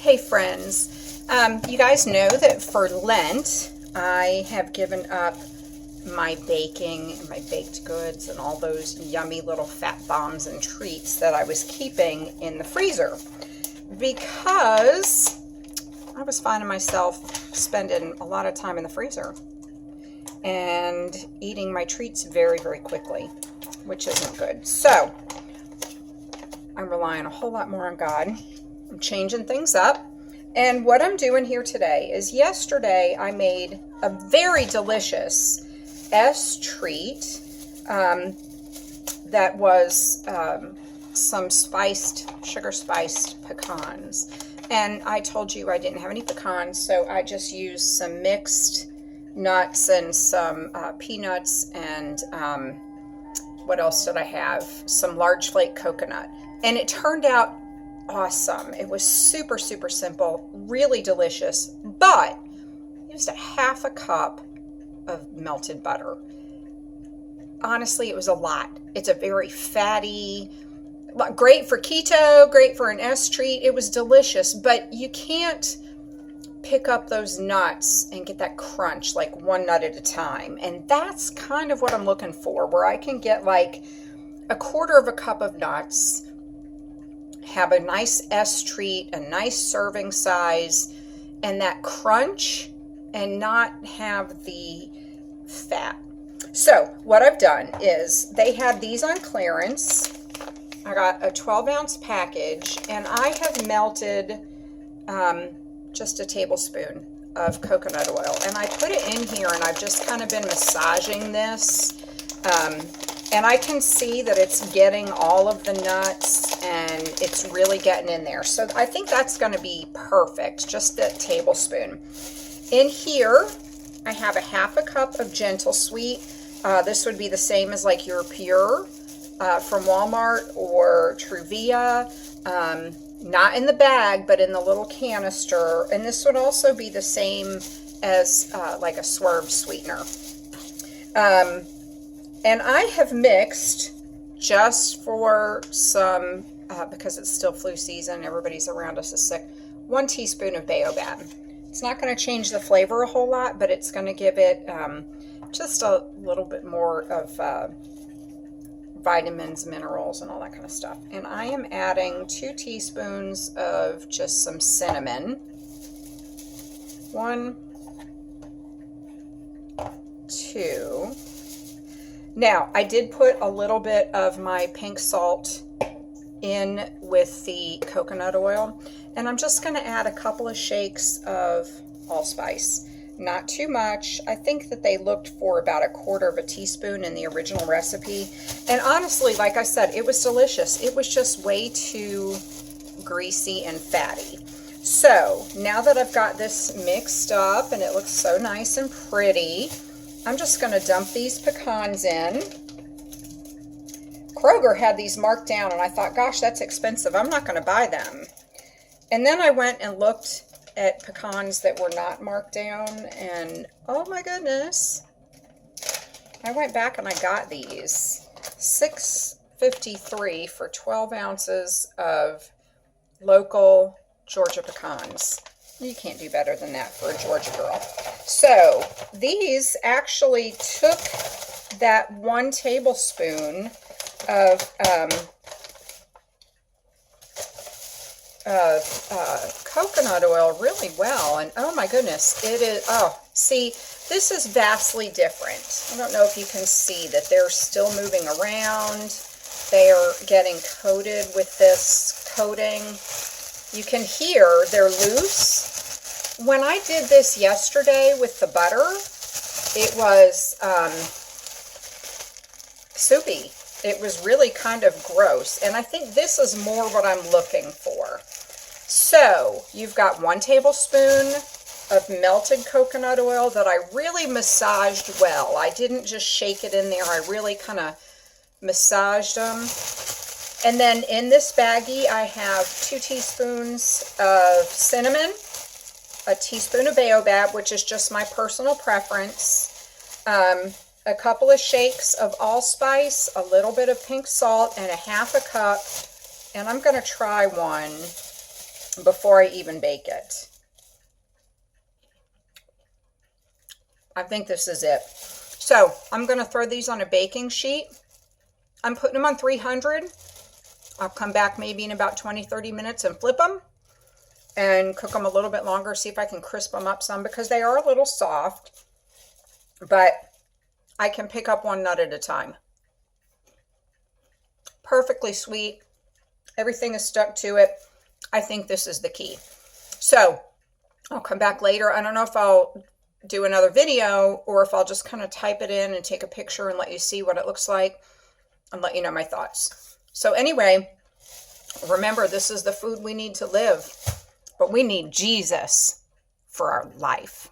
Hey friends, you guys know that for Lent I have given up my baking and my baked goods and all those yummy little fat bombs and treats that I was keeping in the freezer because I was finding myself spending a lot of time in the freezer and eating my treats very, very quickly, which isn't good. So I'm relying a whole lot more on God. I'm changing things up. And what I'm doing here today is yesterday I made a very delicious S treat that was some sugar spiced pecans. And I told you I didn't have any pecans, so I just used some mixed nuts and some peanuts and what else did I have? Some large flake coconut. And it turned out awesome. It was super, super simple, really delicious, but I used a half a cup of melted butter. Honestly, it was a lot. It's a very fatty, great for keto, great for an S treat. It was delicious, but you can't pick up those nuts and get that crunch like one nut at a time. And that's kind of what I'm looking for, where I can get like a quarter of a cup of nuts, have a nice S treat, a nice serving size, and that crunch, and not have the fat. So what I've done is they had these on clearance. I got a 12-ounce package, and I have melted just a tablespoon of coconut oil, and I put it in here, and I've just kind of been massaging this, and I can see that it's getting all of the nuts and it's really getting in there. So I think that's going to be perfect, just a tablespoon. In here, I have a half a cup of Gentle Sweet. This would be the same as like your Pure from Walmart or Truvia. Not in the bag, but in the little canister. And this would also be the same as like a Swerve sweetener. And I have mixed, just for some, because it's still flu season, everybody's around us is sick, 1 teaspoon of baobab. It's not going to change the flavor a whole lot, but it's going to give it just a little bit more of vitamins, minerals, and all that kind of stuff. And I am adding 2 teaspoons of just some cinnamon. 1, 2. Now, I did put a little bit of my pink salt in with the coconut oil, and I'm just going to add a couple of shakes of allspice. Not too much. I think that they looked for about a quarter of a teaspoon in the original recipe. And honestly, like I said, it was delicious. It was just way too greasy and fatty. So now that I've got this mixed up and it looks so nice and pretty, I'm just going to dump these pecans in. Kroger had these marked down, and I thought, gosh, that's expensive. I'm not going to buy them. And then I went and looked at pecans that were not marked down, and oh my goodness, I went back and I got these. $6.53 for 12 ounces of local Georgia pecans. You can't do better than that for a Georgia girl. So these actually took that 1 tablespoon of coconut oil really well. And oh my goodness, it is, oh, see, this is vastly different. I don't know if you can see that they're still moving around. They are getting coated with this coating. You can hear they're loose. When I did this yesterday with the butter, it was soupy. It was really kind of gross. And I think this is more what I'm looking for. So you've got 1 tablespoon of melted coconut oil that I really massaged well. I didn't just shake it in there. I really kind of massaged them. And then in this baggie, I have 2 teaspoons of cinnamon, a teaspoon of baobab, which is just my personal preference, a couple of shakes of allspice, a little bit of pink salt, and a half a cup, and I'm going to try one before I even bake it. I think this is it. So I'm going to throw these on a baking sheet. I'm putting them on 300. I'll come back maybe in about 20-30 minutes and flip them and cook them a little bit longer, see if I can crisp them up some, because they are a little soft, but I can pick up one nut at a time. Perfectly sweet. Everything is stuck to it. I think this is the key. So I'll come back later. I don't know if I'll do another video or if I'll just kind of type it in and take a picture and let you see what it looks like and let you know my thoughts. So anyway, remember, this is the food we need to live, but we need Jesus for our life.